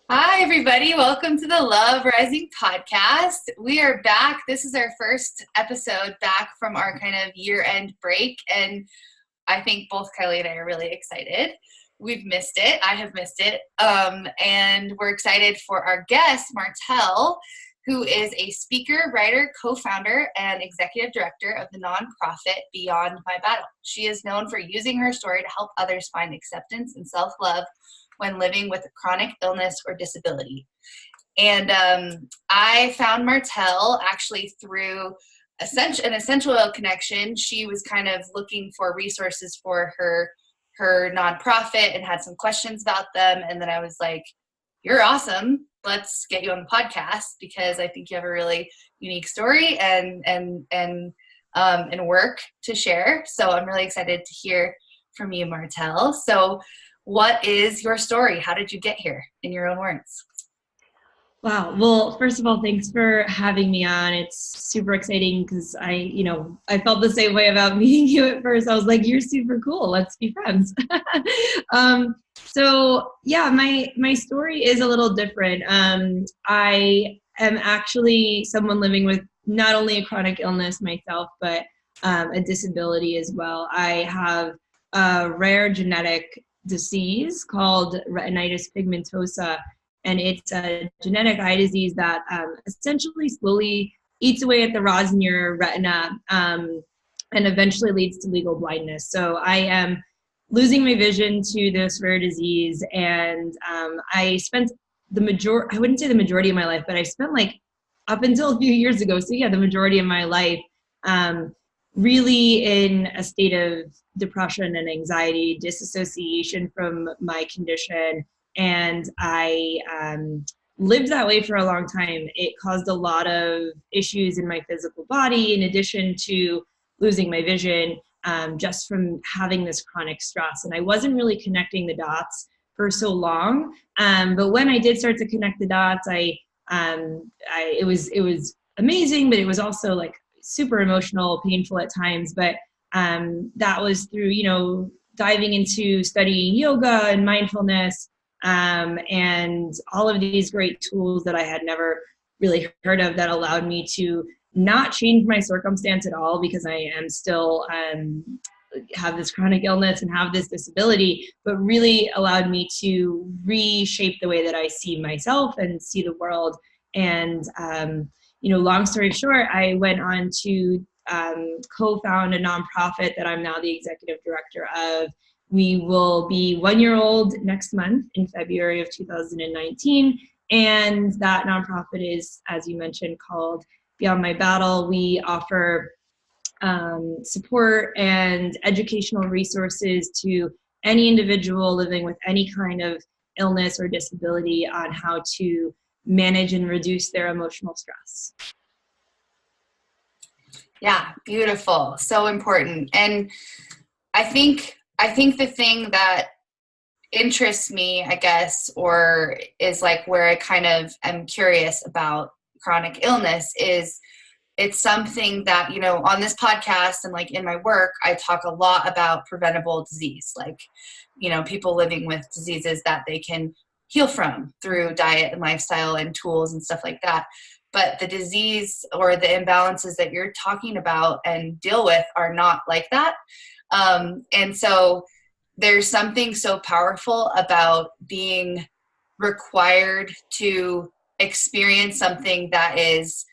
Hi, everybody. Welcome to the Love Rising podcast. We are back. This is our first episode back from our kind of year-end break, and I think both Kylee and I are really excited. We've missed it. I have missed it. And we're excited for our guest, Martel, who is a speaker, writer, co-founder, and executive director of the nonprofit Beyond My Battle. She is known for using her story to help others find acceptance and self-love when living with a chronic illness or disability. And I found Martel actually through an essential oil connection. She was kind of looking for resources for her nonprofit and had some questions about them. And then I was like, you're awesome. Let's get you on the podcast because I think you have a really unique story and work to share. So I'm really excited to hear from you, Martel. So what is your story? How did you get here in your own words? Wow. Well, first of all, thanks for having me on. It's super exciting because I felt the same way about meeting you at first. I was like, you're super cool. Let's be friends. So yeah, my story is a little different. I am actually someone living with not only a chronic illness myself, but a disability as well. I have a rare genetic disease called retinitis pigmentosa, and it's a genetic eye disease that essentially slowly eats away at the rods in your retina and eventually leads to legal blindness. So I am losing my vision to this rare disease, and I spent I wouldn't say the majority of my life, but I spent like up until a few years ago, so yeah, the majority of my life really in a state of depression and anxiety, disassociation from my condition. And I lived that way for a long time. It caused a lot of issues in my physical body, in addition to losing my vision, just from having this chronic stress. And I wasn't really connecting the dots for so long. But when I did start to connect the dots, it was amazing, but it was also like super emotional, painful at times. But that was through, diving into studying yoga and mindfulness, and all of these great tools that I had never really heard of that allowed me to not change my circumstance at all, because I am still have this chronic illness and have this disability, but really allowed me to reshape the way that I see myself and see the world. And long story short, I went on to co-found a nonprofit that I'm now the executive director of. We will be 1 year old next month in February of 2019. And that nonprofit is, as you mentioned, called Beyond My Battle. We offer support and educational resources to any individual living with any kind of illness or disability on how to manage and reduce their emotional stress. Yeah, beautiful. So important. And I think the thing that interests me, I guess, or is like where I kind of am curious about chronic illness is it's something that, on this podcast and like in my work, I talk a lot about preventable disease, like, people living with diseases that they can heal from through diet and lifestyle and tools and stuff like that. But the disease or the imbalances that you're talking about and deal with are not like that. And so there's something so powerful about being required to experience something that is,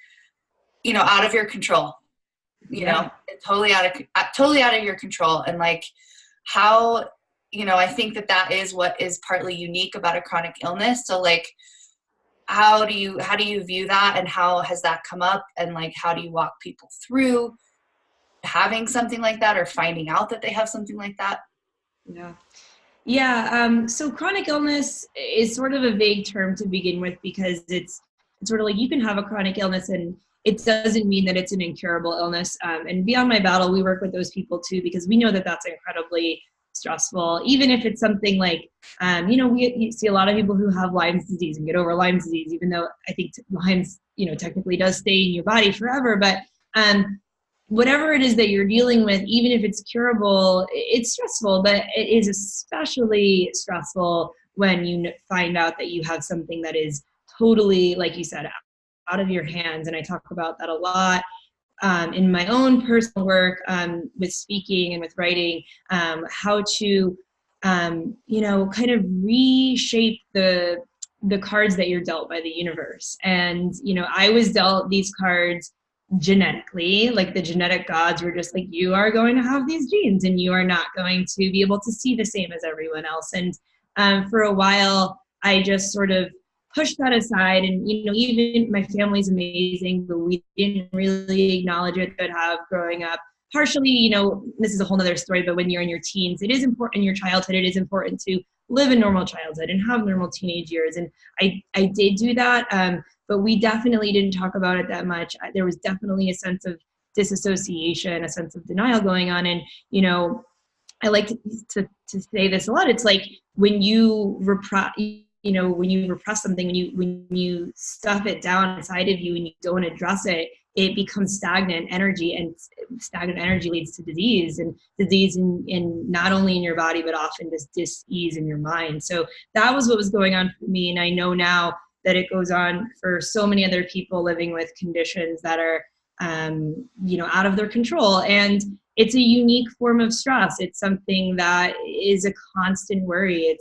out of your control, totally out of your control. And like how, I think that is what is partly unique about a chronic illness. So like, how do you view that, and how has that come up, and like, how do you walk people through having something like that or finding out that they have something like that? Yeah. So chronic illness is sort of a vague term to begin with, because it's sort of like you can have a chronic illness and it doesn't mean that it's an incurable illness. And Beyond My Battle, we work with those people too, because we know that that's incredibly stressful. Even if it's something like, you see a lot of people who have Lyme's disease and get over Lyme's disease, even though I think Lyme's, technically does stay in your body forever. But whatever it is that you're dealing with, even if it's curable, it's stressful, but it is especially stressful when you find out that you have something that is totally, like you said, out of your hands. And I talk about that a lot in my own personal work with speaking and with writing, how to, kind of reshape the cards that you're dealt by the universe. And, I was dealt these cards genetically, like the genetic gods were just like, you are going to have these genes and you are not going to be able to see the same as everyone else. And for a while, I just sort of pushed that aside. And, even my family's amazing, but we didn't really acknowledge it that have growing up. Partially, this is a whole nother story, but when you're in your teens, it is important in your childhood, it is important to live a normal childhood and have normal teenage years. And I did do that, but we definitely didn't talk about it that much. There was definitely a sense of disassociation, a sense of denial going on. And, I like to say this a lot. It's like when you repress, when you repress something, when you stuff it down inside of you and you don't address it, it becomes stagnant energy, and stagnant energy leads to disease, and disease in not only in your body, but often just dis-ease in your mind. So that was what was going on for me. And I know now that it goes on for so many other people living with conditions that are, out of their control. And it's a unique form of stress. It's something that is a constant worry.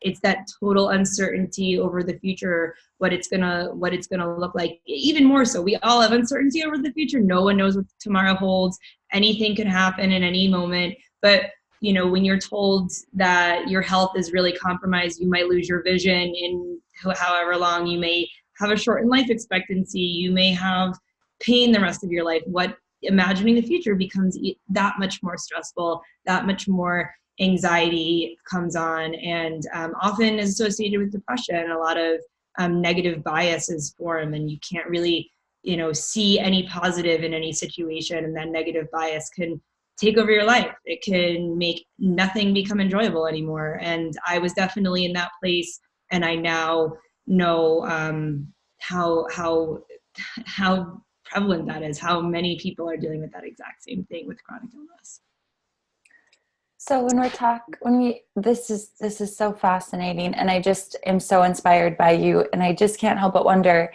It's that total uncertainty over the future, what it's gonna look like. Even more so, we all have uncertainty over the future. No one knows what tomorrow holds. Anything could happen in any moment. But when you're told that your health is really compromised, you might lose your vision in however long. You may have a shortened life expectancy. You may have pain the rest of your life. Imagining the future becomes that much more stressful, that much more anxiety comes on, and often is associated with depression. A lot of negative biases form, and you can't really, see any positive in any situation, and that negative bias can take over your life. It can make nothing become enjoyable anymore. And I was definitely in that place, and I now know how prevalent that is, how many people are dealing with that exact same thing with chronic illness. So this is so fascinating, and I just am so inspired by you, and I just can't help but wonder,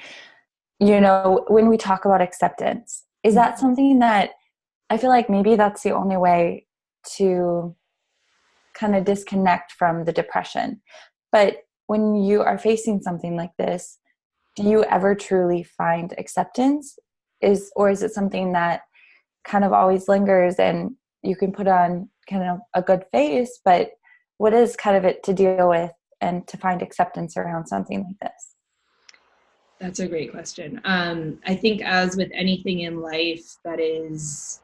when we talk about acceptance, is that something that I feel like maybe that's the only way to kind of disconnect from the depression. But when you are facing something like this, do you ever truly find acceptance? Or is it something that kind of always lingers and you can put on kind of a good face, but what is kind of it to deal with and to find acceptance around something like this? That's a great question. I think as with anything in life that is,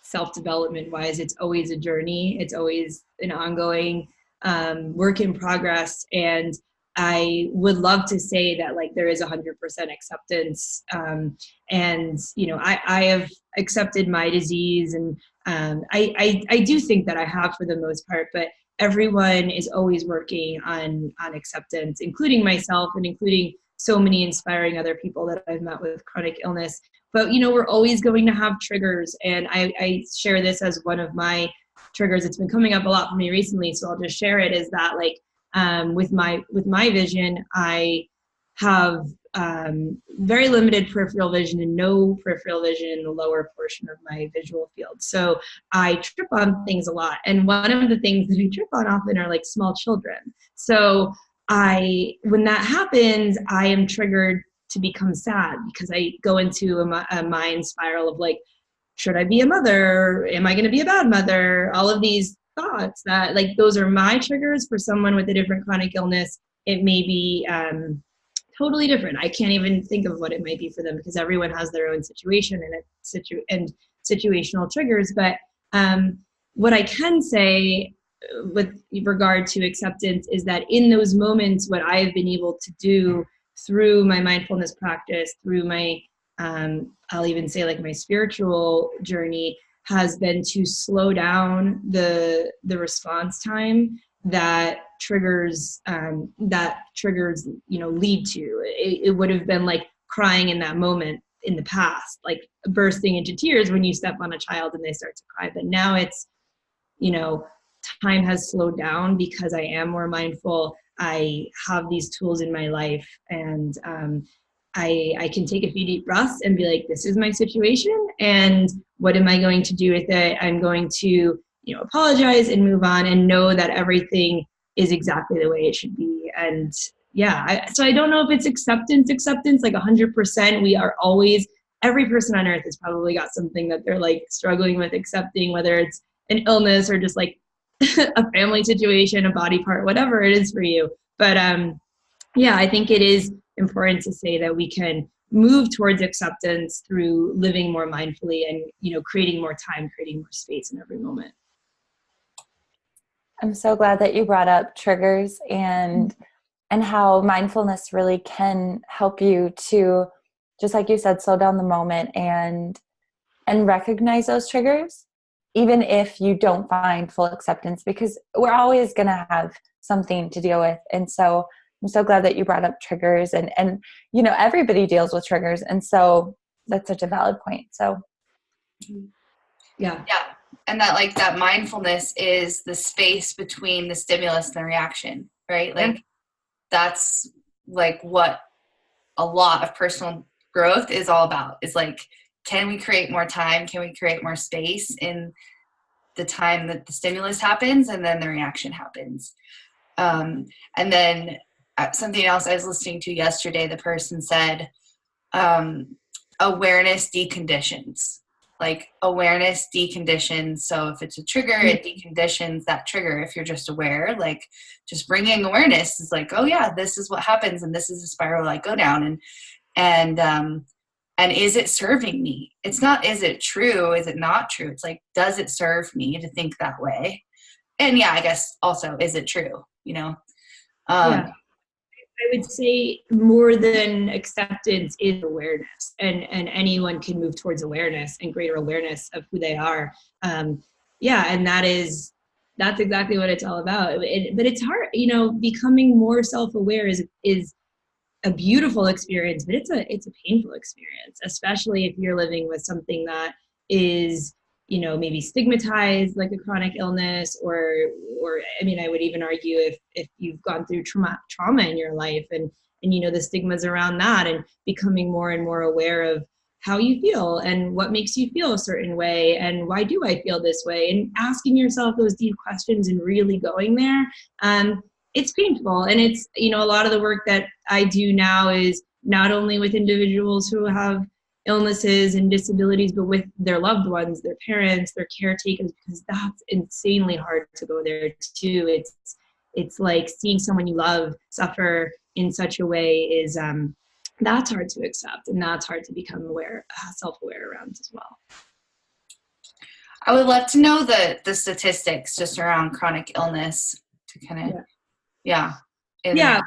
self-development wise, it's always a journey. It's always an ongoing work in progress. And I would love to say that there is 100% acceptance. And, I have accepted my disease, and I do think that I have for the most part, but everyone is always working on acceptance, including myself and including so many inspiring other people that I've met with chronic illness. But, we're always going to have triggers. And I share this as one of my triggers. It's been coming up a lot for me recently, so I'll just share it, is that with my vision, I have very limited peripheral vision and no peripheral vision in the lower portion of my visual field. So I trip on things a lot. And one of the things that I trip on often are small children. So when that happens, I am triggered to become sad, because I go into a mind spiral of should I be a mother? Am I going to be a bad mother? All of these thoughts that those are my triggers. For someone with a different chronic illness, it may be totally different. I can't even think of what it might be for them, because everyone has their own situation and situational triggers. But what I can say with regard to acceptance is that in those moments, what I have been able to do through my mindfulness practice, through my I'll even say my spiritual journey, has been to slow down the response time that triggers lead to. It would have been crying in that moment in the past, bursting into tears when you step on a child and they start to cry. But now it's, time has slowed down because I am more mindful. I have these tools in my life, and I can take a few deep breaths and be like, this is my situation, and what am I going to do with it? I'm going to, apologize and move on and know that everything is exactly the way it should be. And yeah, so I don't know if it's acceptance, like 100%. We are always, every person on earth has probably got something that they're like struggling with accepting, whether it's an illness or just like a family situation, a body part, whatever it is for you. But yeah, I think it is important to say that we can move towards acceptance through living more mindfully and, creating more time, creating more space in every moment. I'm so glad that you brought up triggers and how mindfulness really can help you to, just like you said, slow down the moment and recognize those triggers, even if you don't find full acceptance, because we're always going to have something to deal with. And so I'm so glad that you brought up triggers and everybody deals with triggers. And so that's such a valid point. So yeah. And that mindfulness is the space between the stimulus and the reaction, right? Like that's like what a lot of personal growth is all about, is like, can we create more time? Can we create more space in the time that the stimulus happens and then the reaction happens? And then something else I was listening to yesterday, the person said, awareness deconditions. Like awareness deconditions. So if it's a trigger, it deconditions that trigger. If you're just aware, like just bringing awareness is like, oh yeah, this is what happens, and this is a spiral I go down, and is it serving me? It's not, is it true? Is it not true? It's like, does it serve me to think that way? And yeah, I guess also, is it true? Yeah. I would say more than acceptance is awareness, and anyone can move towards awareness and greater awareness of who they are. And that's exactly what it's all about. But it's hard, becoming more self-aware is a beautiful experience, but it's a painful experience, especially if you're living with something that is, maybe stigmatized, like a chronic illness, or I would even argue if you've gone through trauma in your life and the stigmas around that, and becoming more and more aware of how you feel and what makes you feel a certain way and why do I feel this way, and asking yourself those deep questions and really going there. It's painful, and it's, a lot of the work that I do now is not only with individuals who have illnesses and disabilities, but with their loved ones, their parents, their caretakers, because that's insanely hard to go there too. It's like seeing someone you love suffer in such a way is that's hard to accept, and that's hard to become self-aware around as well. I would love to know the statistics just around chronic illness to kind of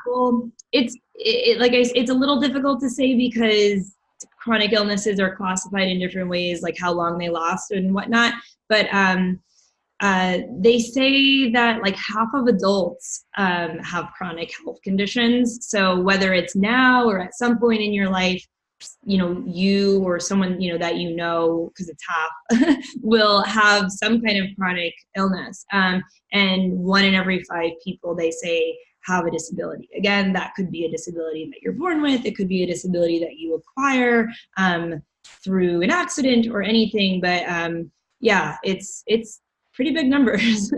well, it's a little difficult to say because chronic illnesses are classified in different ways, like how long they last and whatnot. But they say that like half of adults have chronic health conditions. So whether it's now or at some point in your life, you or someone, that because it's half, will have some kind of chronic illness. And 1 in every 5 people, they say, have a disability. Again, that could be a disability that you're born with. It could be a disability that you acquire through an accident or anything. But it's pretty big numbers.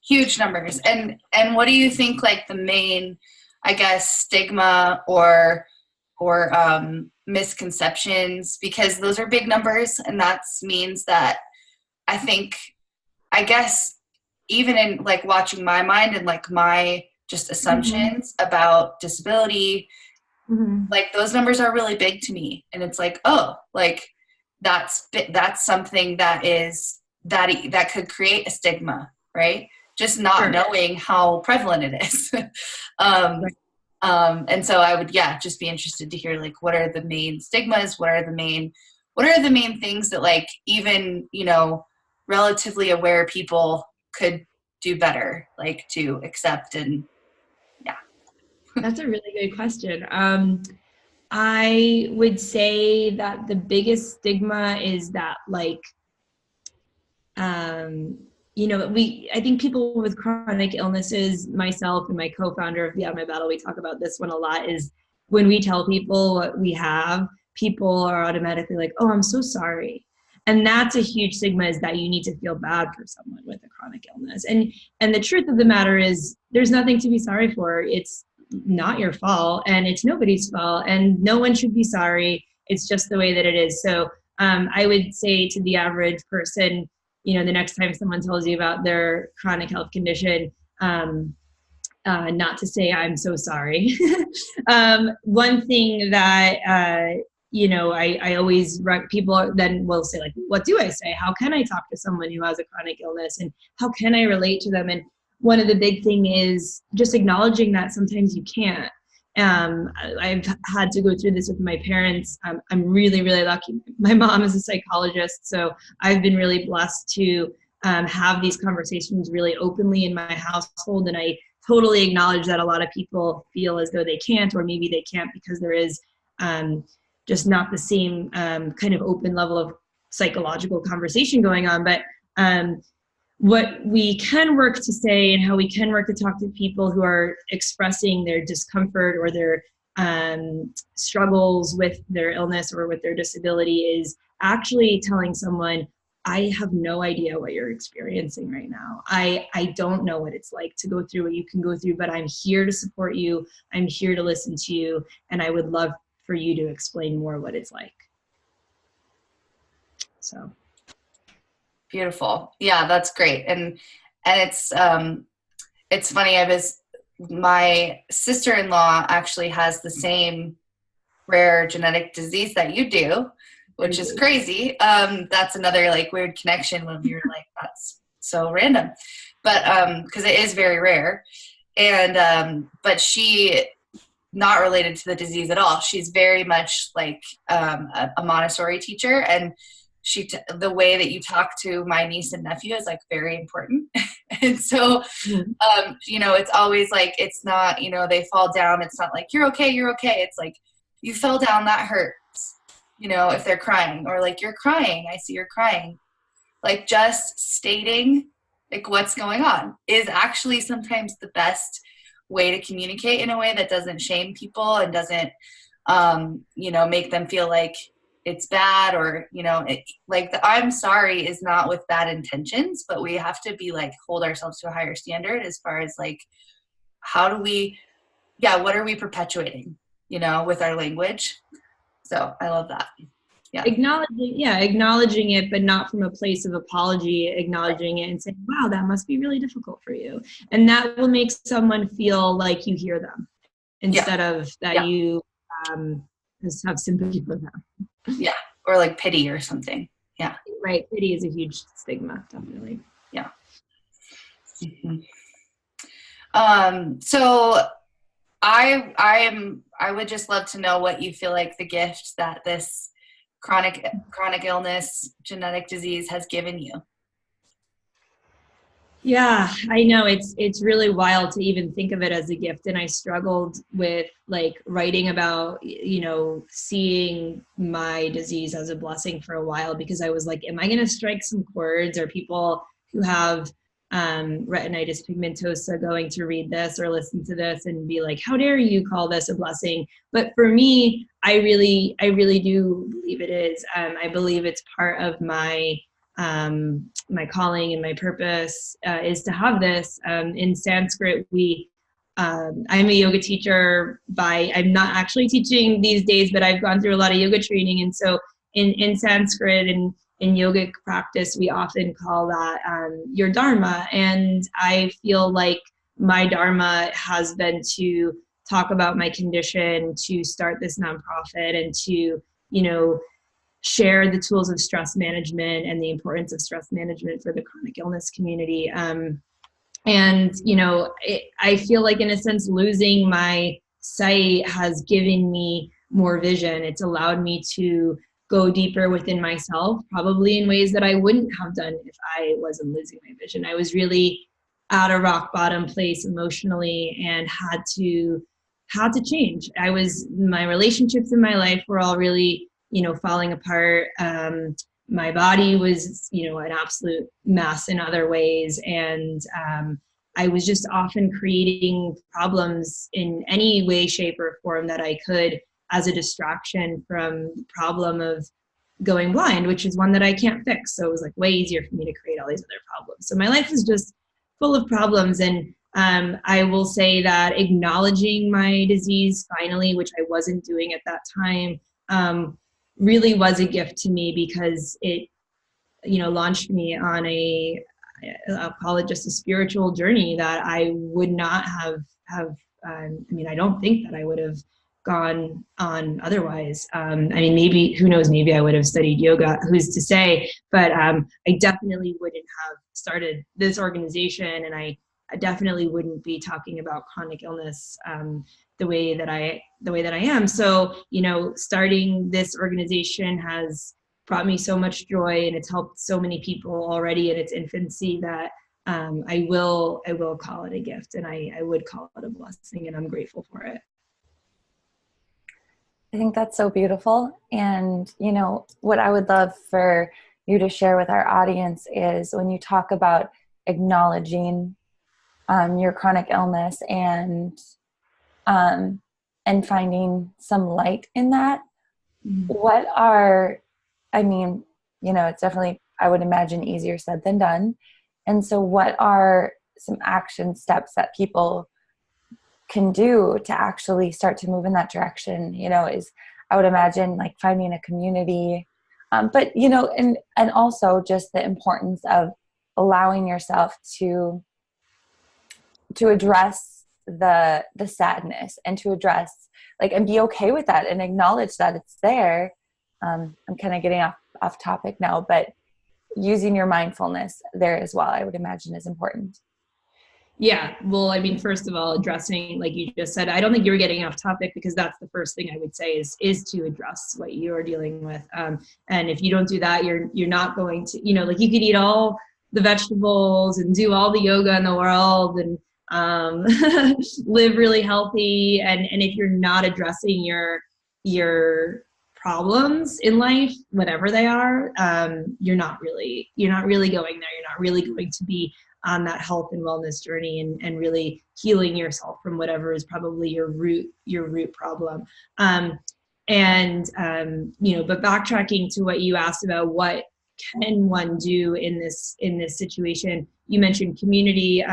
Huge numbers. And what do you think, like the main, I guess, stigma or misconceptions, because those are big numbers, and that means that I guess even in like watching my mind and like my just assumptions about disability, like those numbers are really big to me, and it's like, oh, like that's something that could create a stigma, right? Just not knowing how prevalent it is. And so I would, just be interested to hear, like, what are the main stigmas? What are the main things that, like, even, relatively aware people could do better, like, to accept? And that's a really good question. I would say that the biggest stigma is that, like, I think people with chronic illnesses, myself and my co-founder of Beyond My Battle, we talk about this one a lot, is when we tell people what we have, people are automatically like, oh, I'm so sorry. And that's a huge stigma, is that you need to feel bad for someone with a chronic illness. And the truth of the matter is there's nothing to be sorry for. It's not your fault, and it's nobody's fault, and no one should be sorry. It's just the way that it is. So I would say to the average person, the next time someone tells you about their chronic health condition, not to say I'm so sorry. One thing that I always people then will say, like, what do I say? How can I talk to someone who has a chronic illness, and how can I relate to them? And one of the big thing is just acknowledging that sometimes you can't. I've had to go through this with my parents. I'm really, really lucky. My mom is a psychologist, so I've been really blessed to have these conversations really openly in my household. And I totally acknowledge that a lot of people feel as though they can't, or maybe they can't because there is just not the same kind of open level of psychological conversation going on. But what we can work to say, and how we can work to talk to people who are expressing their discomfort or their struggles with their illness or with their disability, is actually telling someone, I have no idea what you're experiencing right now. I don't know what it's like to go through what you can go through, but I'm here to support you. I'm here to listen to you. And I would love for you to explain more what it's like. So. Beautiful. Yeah, that's great. And it's funny. My sister-in-law actually has the same rare genetic disease that you do, which is crazy. That's another like weird connection when you're like, that's so random, but because it is very rare. And but she, not related to the disease at all. She's very much like a Montessori teacher, and the way that you talk to my niece and nephew is like very important. And so, it's always like, it's not, they fall down. It's not like, you're okay. It's like, you fell down, that hurts, if they're crying, or like, you're crying. I see you're crying. Like, just stating like what's going on is actually sometimes the best way to communicate in a way that doesn't shame people and doesn't, make them feel like it's bad, or, like the I'm sorry is not with bad intentions, but we have to be like, hold ourselves to a higher standard as far as like, what are we perpetuating, with our language? So I love that. Yeah. Acknowledging it, but not from a place of apology, acknowledging it and saying, wow, that must be really difficult for you. And that will make someone feel like you hear them instead of that you just have sympathy for them. Yeah. Or like pity or something. Yeah. Right. Pity is a huge stigma, definitely. Yeah. Mm-hmm. So I would just love to know what you feel like the gift that this chronic illness, genetic disease has given you. Yeah, I know it's really wild to even think of it as a gift. And I struggled with like writing about, seeing my disease as a blessing for a while, because I was like, am I going to strike some chords? Or people who have retinitis pigmentosa going to read this or listen to this and be like, how dare you call this a blessing? But for me, I really do believe it is. I believe it's part of my my calling and my purpose is to have this. In Sanskrit, I'm a yoga teacher I'm not actually teaching these days, but I've gone through a lot of yoga training. And so in Sanskrit and in yogic practice, we often call that your dharma. And I feel like my dharma has been to talk about my condition, to start this nonprofit, and to, share the tools of stress management and the importance of stress management for the chronic illness community. I feel like, in a sense, losing my sight has given me more vision. It's allowed me to go deeper within myself, probably in ways that I wouldn't have done if I wasn't losing my vision. I was really at a rock bottom place emotionally and had to change. My relationships in my life were all really, falling apart. my body was, you know, an absolute mess in other ways. And I was just often creating problems in any way, shape, or form that I could as a distraction from the problem of going blind, which is one that I can't fix. So it was like way easier for me to create all these other problems. So my life was just full of problems. And I will say that acknowledging my disease finally, which I wasn't doing at that time, really was a gift to me, because it, you know, launched me on I'll call it just a spiritual journey that I would not have I mean, I don't think that I would have gone on otherwise. I mean, maybe, who knows, maybe I would have studied yoga, who's to say, but I definitely wouldn't have started this organization, and I definitely wouldn't be talking about chronic illness the way that I am. So, you know, starting this organization has brought me so much joy, and it's helped so many people already in its infancy that I will call it a gift, and I would call it a blessing, and I'm grateful for it. I think that's so beautiful. And, you know, what I would love for you to share with our audience is when you talk about acknowledging your chronic illness and finding some light in that, what are, I mean, you know, it's definitely, I would imagine, easier said than done. And so what are some action steps that people can do to actually start to move in that direction? You know, is, I would imagine, like finding a community, but, you know, and also just the importance of allowing yourself to address the sadness, and to address, like, and be okay with that and acknowledge that it's there. I'm kind of getting off topic now, but using your mindfulness there as well, I would imagine, is important. Yeah, well, I mean, first of all, addressing, like you just said, I don't think you were getting off topic, because that's the first thing I would say is to address what you're dealing with. And if you don't do that, you're not going to, you know, like, you could eat all the vegetables and do all the yoga in the world and live really healthy. And if you're not addressing your problems in life, whatever they are, you're not really going there. You're not really going to be on that health and wellness journey and really healing yourself from whatever is probably your root problem. You know, but backtracking to what you asked about, what can one do in this situation? You mentioned community.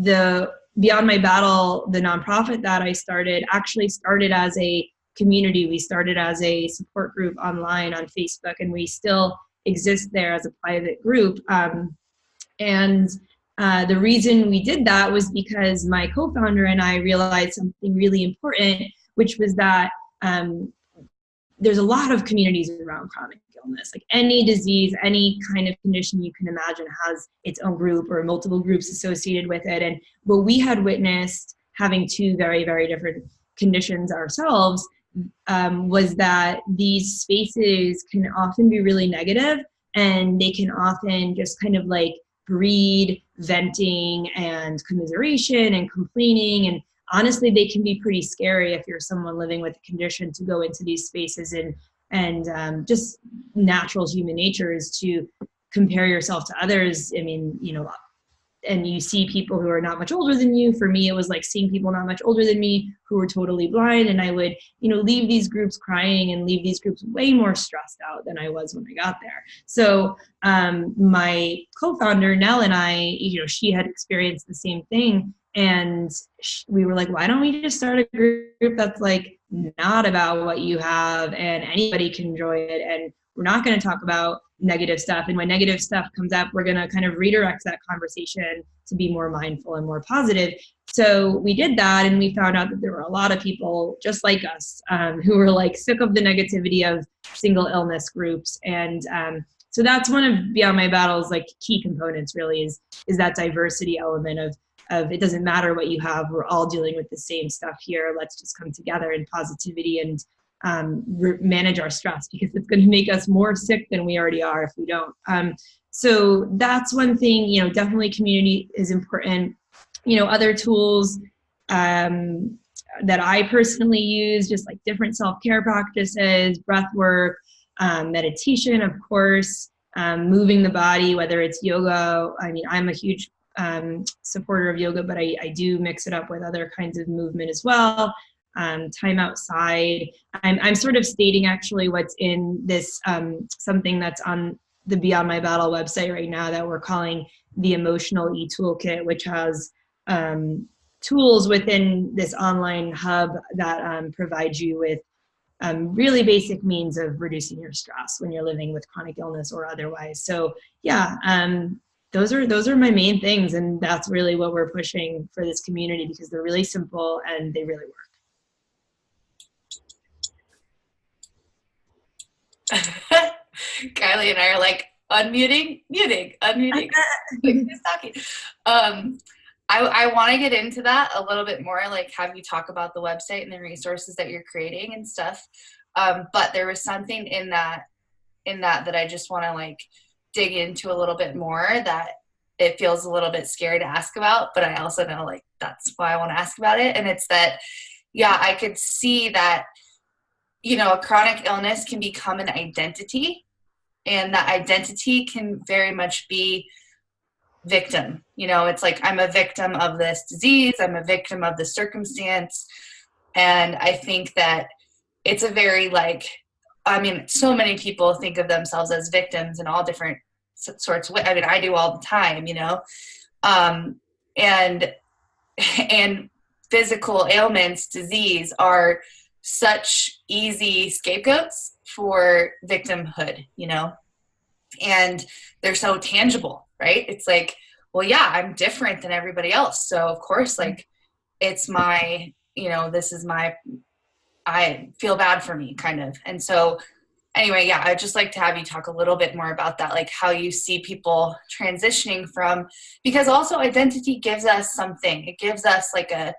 The Beyond My Battle, the nonprofit that I started, actually started as a community. We started as a support group online on Facebook, and we still exist there as a private group. The reason we did that was because my co-founder and I realized something really important, which was that there's a lot of communities around chronic illness. Like, any disease, any kind of condition you can imagine has its own group or multiple groups associated with it. And what we had witnessed, having two very, very different conditions ourselves, was that these spaces can often be really negative, and they can often just kind of like breed venting and commiseration and complaining. And honestly, they can be pretty scary if you're someone living with a condition, to go into these spaces. And just natural human nature is to compare yourself to others. I mean, you know, and you see people who are not much older than you. For me, it was like seeing people not much older than me who were totally blind. And I would, you know, leave these groups crying and leave these groups way more stressed out than I was when I got there. So my co-founder, Nell, and I, you know, she had experienced the same thing. And we were like, why don't we just start a group that's like not about what you have, and anybody can join it, and we're not going to talk about negative stuff. And when negative stuff comes up, we're going to kind of redirect that conversation to be more mindful and more positive. So we did that, and we found out that there were a lot of people just like us who were like sick of the negativity of single illness groups. And so that's one of Beyond My Battle's like key components, really, is that diversity element of it doesn't matter what you have, we're all dealing with the same stuff here. Let's just come together in positivity and manage our stress, because it's going to make us more sick than we already are if we don't. So that's one thing, you know, definitely community is important. You know, other tools that I personally use, just like different self-care practices, breath work, meditation, of course, moving the body, whether it's yoga. I mean, I'm a huge supporter of yoga, but I do mix it up with other kinds of movement as well. Time outside. I'm sort of stating actually what's in this, something that's on the Beyond My Battle website right now that we're calling the Emotional E-Toolkit, which has tools within this online hub that provide you with really basic means of reducing your stress when you're living with chronic illness or otherwise. So yeah, those are my main things, and that's really what we're pushing for this community because they're really simple and they really work. Kylie and I are like unmuting, muting, unmuting. Who's talking? I want to get into that a little bit more, like have you talk about the website and the resources that you're creating and stuff. But there was something in that I just want to like dig into a little bit more, that it feels a little bit scary to ask about, but I also know like that's why I want to ask about it. And it's that, yeah, I could see that, you know, a chronic illness can become an identity, and that identity can very much be victim. You know, it's like, I'm a victim of this disease, I'm a victim of the circumstance. And I think that it's a very like, I mean, so many people think of themselves as victims in all different sorts of ways. I mean, I do all the time, you know, and physical ailments, disease are such easy scapegoats for victimhood, you know, and they're so tangible, right? It's like, well, yeah, I'm different than everybody else. So of course, like it's my, you know, this is my, I feel bad for me kind of. And so anyway, yeah, I'd just like to have you talk a little bit more about that, like how you see people transitioning from, because also identity gives us something. It gives us like a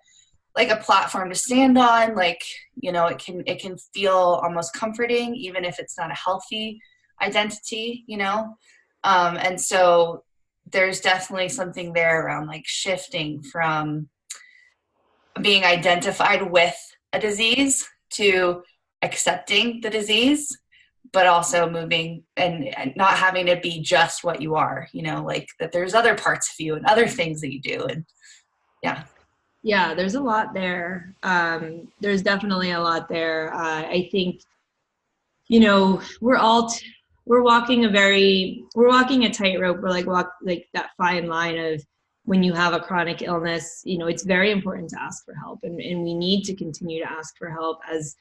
platform to stand on, like, you know, it can feel almost comforting, even if it's not a healthy identity, you know? And so there's definitely something there around like shifting from being identified with a disease to accepting the disease, but also moving and not having to be just what you are, you know, like that there's other parts of you and other things that you do. And yeah. Yeah, there's a lot there. There's definitely a lot there. I think, you know, we're walking a tightrope. We're like that fine line of when you have a chronic illness, you know, it's very important to ask for help, and we need to continue to ask for help as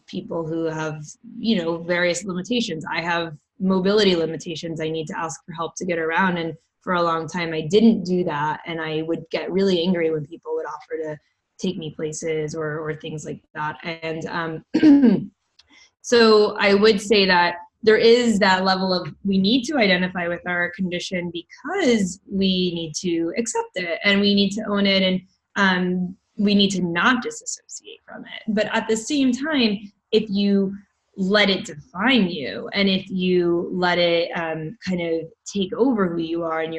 people who have, you know, various limitations. I have mobility limitations. I need to ask for help to get around, and for a long time I didn't do that, and I would get really angry when people would offer to take me places or things like that. And so I would say that there is that level of, we need to identify with our condition because we need to accept it and we need to own it, and we need to not disassociate from it. But at the same time, if you let it define you, and if you let it kind of take over who you are, and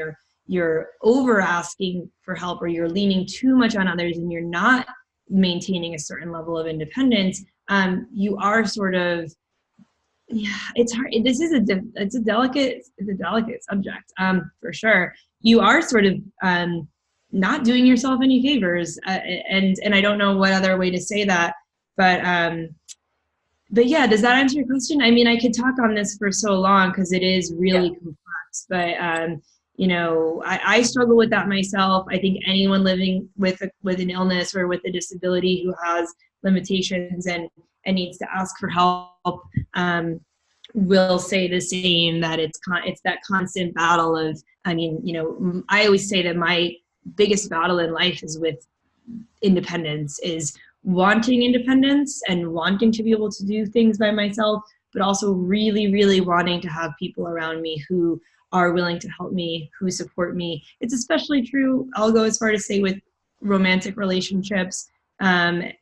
you're over asking for help, or you're leaning too much on others, and you're not maintaining a certain level of independence, you are sort of, yeah, it's hard. This is it's a delicate subject, for sure. You are sort of not doing yourself any favors, and I don't know what other way to say that, but yeah, does that answer your question? I mean, I could talk on this for so long because it is really complex, but you know, I struggle with that myself. I think anyone living with an illness or with a disability who has limitations and needs to ask for help will say the same, that it's that constant battle of, I mean, you know, I always say that my biggest battle in life is with independence, is wanting independence and wanting to be able to do things by myself, but also really, really wanting to have people around me who are willing to help me, who support me. It's especially true, I'll go as far to say, with romantic relationships, and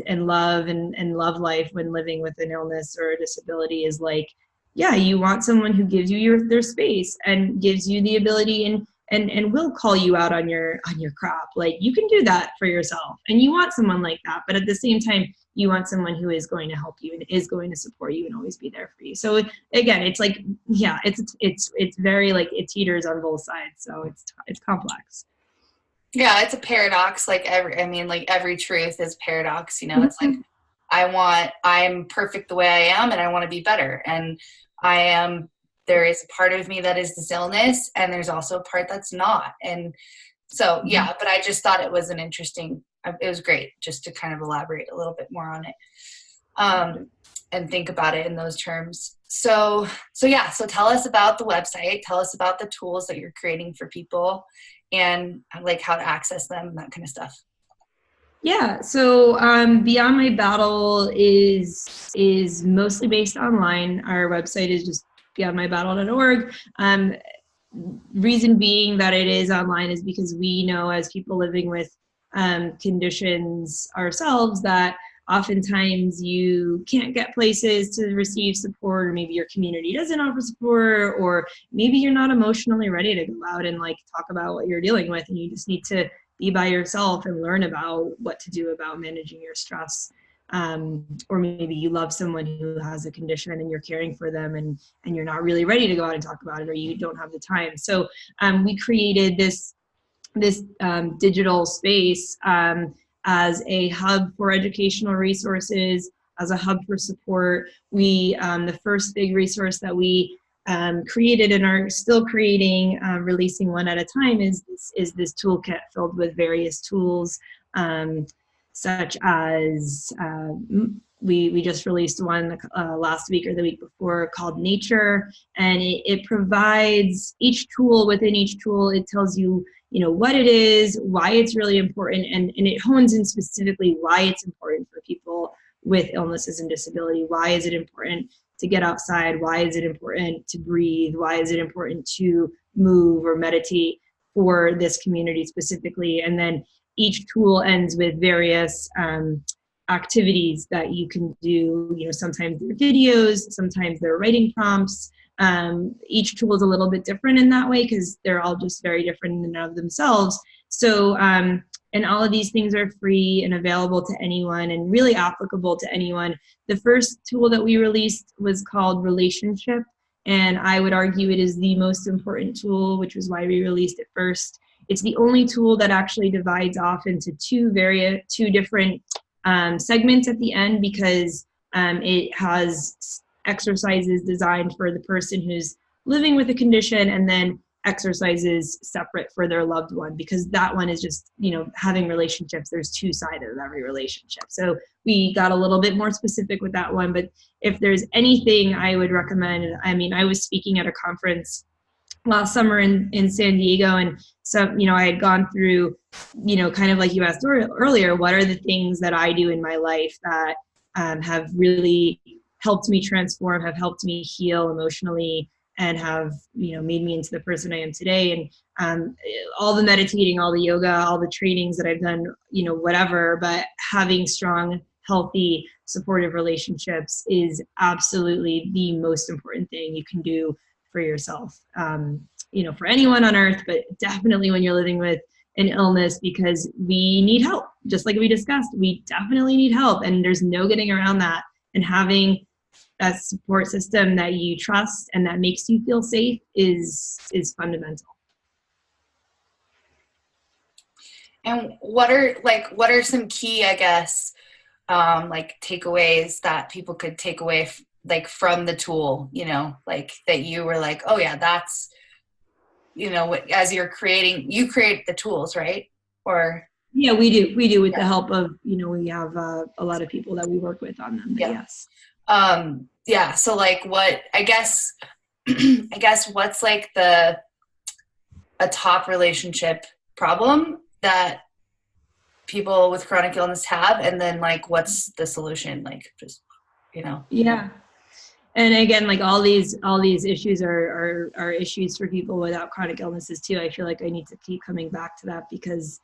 love and love life when living with an illness or a disability, is like, yeah, you want someone who gives you their space and gives you the ability, and and will call you out on your crap. Like, you can do that for yourself, and you want someone like that, but at the same time, you want someone who is going to help you and is going to support you and always be there for you. So again, it's like, yeah, it's very like, it teeters on both sides. So it's complex. Yeah, it's a paradox. Like every truth is paradox. You know, it's like, I'm perfect the way I am, and I want to be better. And there is a part of me that is this illness, and there's also a part that's not. And so, yeah, but I just thought it was it was great just to kind of elaborate a little bit more on it, and think about it in those terms. So tell us about the website, tell us about the tools that you're creating for people, and like how to access them and that kind of stuff. Yeah, so Beyond My Battle is mostly based online. Our website is just beyondmybattle.org. Reason being that it is online is because we know, as people living with conditions ourselves, that oftentimes you can't get places to receive support, or maybe your community doesn't offer support, or maybe you're not emotionally ready to go out and like talk about what you're dealing with, and you just need to be by yourself and learn about what to do about managing your stress. Or maybe you love someone who has a condition and you're caring for them, and you're not really ready to go out and talk about it, or you don't have the time. So we created this digital space as a hub for educational resources, as a hub for support. The first big resource that we created and are still creating, releasing one at a time, is this toolkit filled with various tools, such as we just released one last week or the week before called Nature, and it provides each tool. Within each tool, it tells you, what it is, why it's really important, and it hones in specifically why it's important for people with illnesses and disability. Why is it important to get outside? Why is it important to breathe? Why is it important to move or meditate for this community specifically? And then each tool ends with various activities that you can do. Sometimes they're videos, sometimes they're writing prompts. Each tool is a little bit different in that way, because they're all just very different in and of themselves. So, and all of these things are free and available to anyone, and really applicable to anyone. The first tool that we released was called Relationship, and I would argue it is the most important tool, which was why we released it first. It's the only tool that actually divides off into two different segments at the end, because it has exercises designed for the person who's living with a condition, and then exercises separate for their loved one, because that one is just, having relationships. There's two sides of every relationship. So we got a little bit more specific with that one. But if there's anything I would recommend, I was speaking at a conference last summer in San Diego, and so I had gone through, kind of like you asked earlier, what are the things that I do in my life that have really helped me transform, have helped me heal emotionally, and have made me into the person I am today. And all the meditating, all the yoga, all the trainings that I've done, whatever, but having strong, healthy, supportive relationships is absolutely the most important thing you can do for yourself, for anyone on earth, but definitely when you're living with an illness, because we need help. Just like we discussed, we definitely need help, and there's no getting around that. And having a support system that you trust and that makes you feel safe is fundamental. And what are some key, I guess, takeaways that people could take away from the tool, that you were like, oh yeah, that's, as you're you create the tools, right? Or yeah, we do with the help of, we have a lot of people that we work with on them. Yeah. Yes. So what, I guess what's a top relationship problem that people with chronic illness have, and then what's the solution? Yeah. And again, all these issues are issues for people without chronic illnesses too. I feel like I need to keep coming back to that, because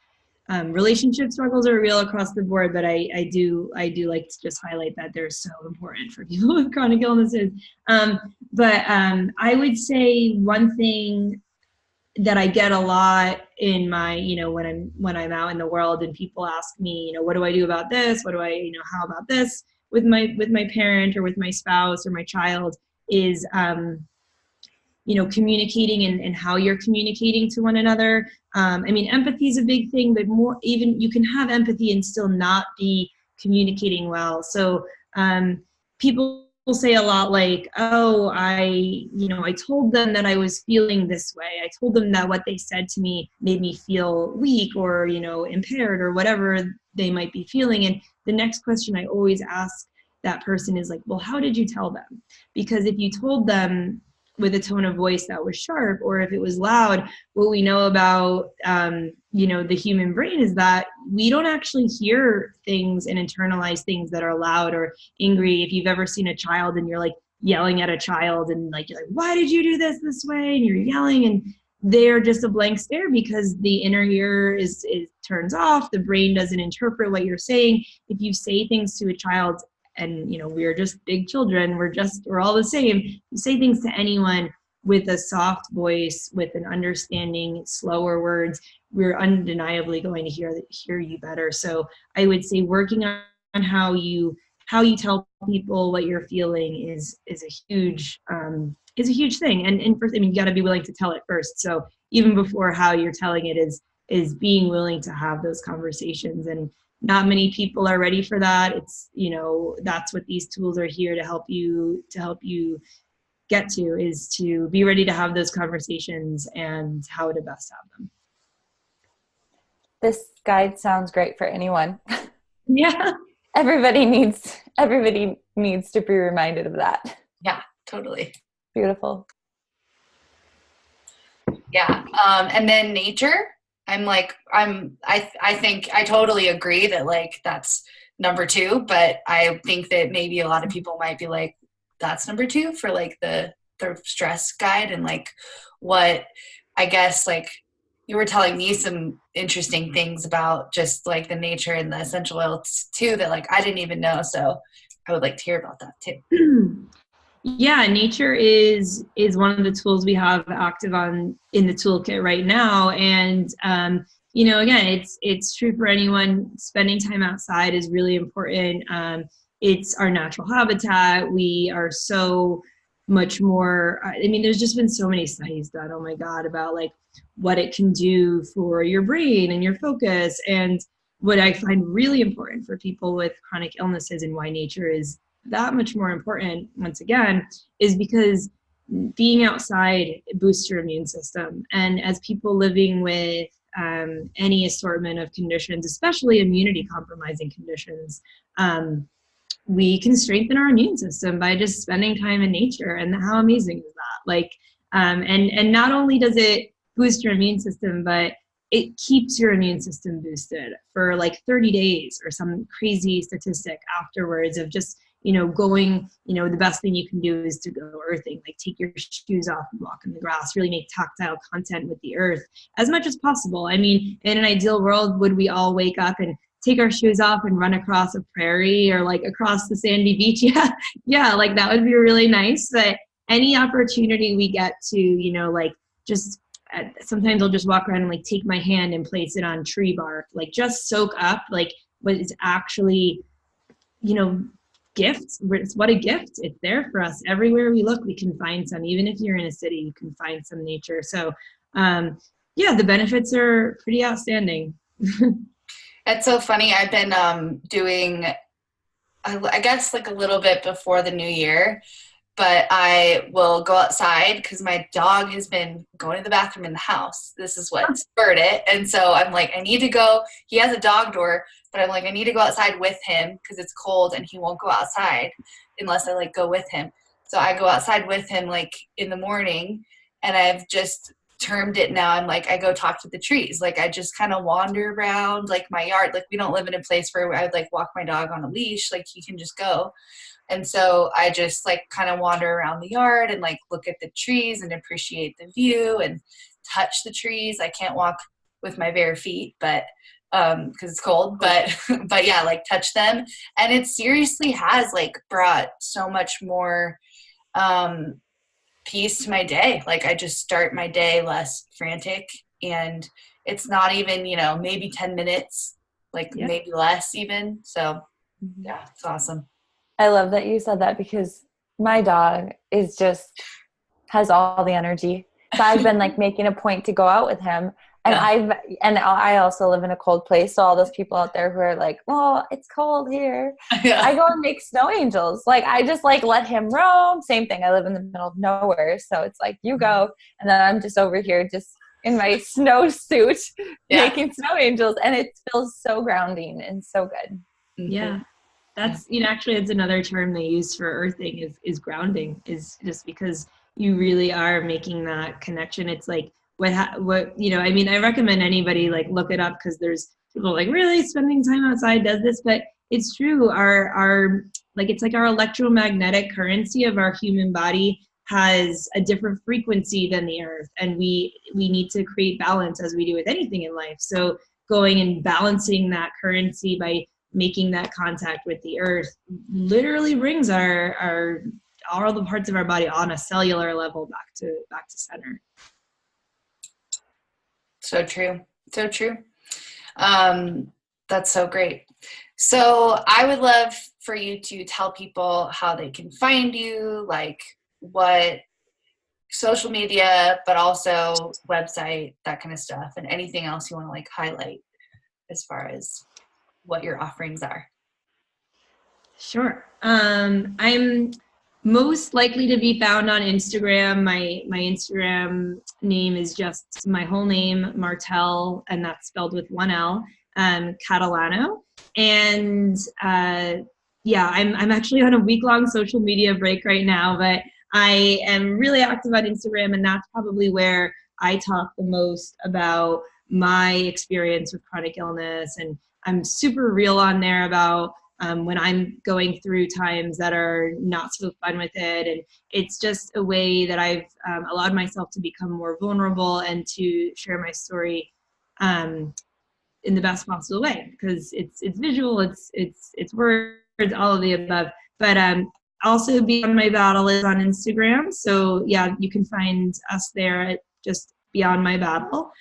relationship struggles are real across the board, but I do like to just highlight that they're so important for people with chronic illnesses. But I would say one thing that I get a lot in my, when I'm out in the world and people ask me, what do I do about this? What do I, how about this with my parent or with my spouse or my child is, communicating and how you're communicating to one another. Empathy is a big thing, but more even you can have empathy and still not be communicating well. So people will say a lot like, oh, I told them that I was feeling this way. I told them that what they said to me made me feel weak or, impaired or whatever they might be feeling. And the next question I always ask that person is like, well, how did you tell them? Because if you told them with a tone of voice that was sharp, or if it was loud, what we know about, the human brain is that we don't actually hear things and internalize things that are loud or angry. If you've ever seen a child and you're like yelling at a child and like, you're like, why did you do this way? And you're yelling and they're just a blank stare because the inner ear is turns off. The brain doesn't interpret what you're saying. If you say things to a child, and we're just big children, we're all the same, you say things to anyone with a soft voice, with an understanding, slower words, we're undeniably going to hear you better. So I would say working on how you tell people what you're feeling is a huge thing. And first, you got to be willing to tell it first. So even before how you're telling it is being willing to have those conversations. And not many people are ready for that. It's, that's what these tools are here to help you get to, is to be ready to have those conversations and how to best have them. This guide sounds great for anyone. Yeah. Everybody needs to be reminded of that. Yeah, totally. Beautiful. Yeah. And then nature. I think I totally agree that like that's number 2, but I think that maybe a lot of people might be like, that's number 2 for like the stress guide. And like what, I guess, like you were telling me some interesting things about just like the nature and the essential oils too, that like I didn't even know. So I would like to hear about that too. Yeah, nature is one of the tools we have active in the toolkit right now. And, again, it's true for anyone. Spending time outside is really important. It's our natural habitat. We are so much more, there's just been so many studies done, oh my God, about like what it can do for your brain and your focus. And what I find really important for people with chronic illnesses and why nature is that much more important, once again, is because being outside boosts your immune system. And as people living with any assortment of conditions, especially immunity compromising conditions, we can strengthen our immune system by just spending time in nature. And how amazing is that? Like, and not only does it boost your immune system, but it keeps your immune system boosted for like 30 days or some crazy statistic afterwards of just, going, the best thing you can do is to go earthing, like take your shoes off and walk in the grass, really make tactile content with the earth as much as possible. In an ideal world, would we all wake up and take our shoes off and run across a prairie or like across the sandy beach? Yeah, like that would be really nice. But any opportunity we get to, like just sometimes I'll just walk around and like take my hand and place it on tree bark, like just soak up like what is actually, gifts. What a gift. It's there for us. Everywhere we look, we can find some. Even if you're in a city, you can find some nature. So the benefits are pretty outstanding. It's so funny. I've been doing, I guess, like a little bit before the new year, but I will go outside because my dog has been going to the bathroom in the house. This is what spurred it. And so I'm like, I need to go. He has a dog door, but I'm like, I need to go outside with him because it's cold and he won't go outside unless I like go with him. So I go outside with him like in the morning, and I've just termed it now. I'm like, I go talk to the trees. Like I just kind of wander around like my yard. Like we don't live in a place where I would like walk my dog on a leash. Like he can just go. And so I just like kind of wander around the yard and like look at the trees and appreciate the view and touch the trees. I can't walk with my bare feet, but because it's cold, but yeah, like touch them. And it seriously has like brought so much more peace to my day. Like I just start my day less frantic, and it's not even, maybe 10 minutes, like maybe less even. So yeah, it's awesome. I love that you said that, because my dog has all the energy. So I've been like making a point to go out with him. And I also live in a cold place. So all those people out there who are like, "Oh, it's cold here." Yeah. I go and make snow angels. Like I just like let him roam. Same thing. I live in the middle of nowhere. So it's like you go, and then I'm just over here just in my snowsuit making snow angels. And it feels so grounding and so good. Yeah. That's, actually it's another term they use for earthing is grounding, is just because you really are making that connection. It's like, I recommend anybody like look it up, because there's people like, really spending time outside does this, but it's true. Our it's like our electromagnetic currency of our human body has a different frequency than the earth, and we need to create balance, as we do with anything in life. So going and balancing that currency by making that contact with the earth literally brings our all the parts of our body on a cellular level back to center. So true. So true. That's so great. So I would love for you to tell people how they can find you, like what social media, but also website, that kind of stuff, and anything else you want to like highlight as far as what your offerings are. Sure. I'm most likely to be found on Instagram. My Instagram name is just my whole name, Martel, and that's spelled with one L, Catalano. And I'm actually on a week-long social media break right now, but I am really active on Instagram, and that's probably where I talk the most about my experience with chronic illness. And I'm super real on there about when I'm going through times that are not so fun with it. And it's just a way that I've allowed myself to become more vulnerable and to share my story in the best possible way, because it's visual, it's words, all of the above. But also Beyond My Battle is on Instagram. So yeah, you can find us there at just Beyond My Battle.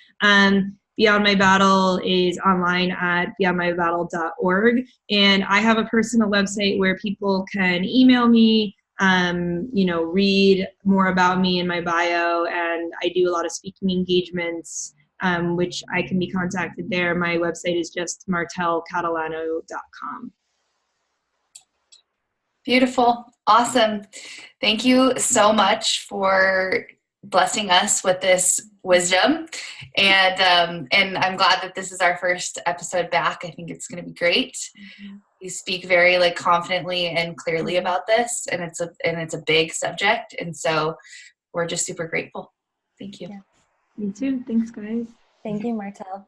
Beyond My Battle is online at beyondmybattle.org. And I have a personal website where people can email me, read more about me in my bio. And I do a lot of speaking engagements, which I can be contacted there. My website is just martelcatalano.com. Beautiful. Awesome. Thank you so much for blessing us with this wisdom. And I'm glad that this is our first episode back. I think it's going to be great. Mm-hmm. You speak very like confidently and clearly about this, and it's a big subject. And so we're just super grateful. Thank you. Yeah. Me too. Thanks, guys. Thank you, Martel.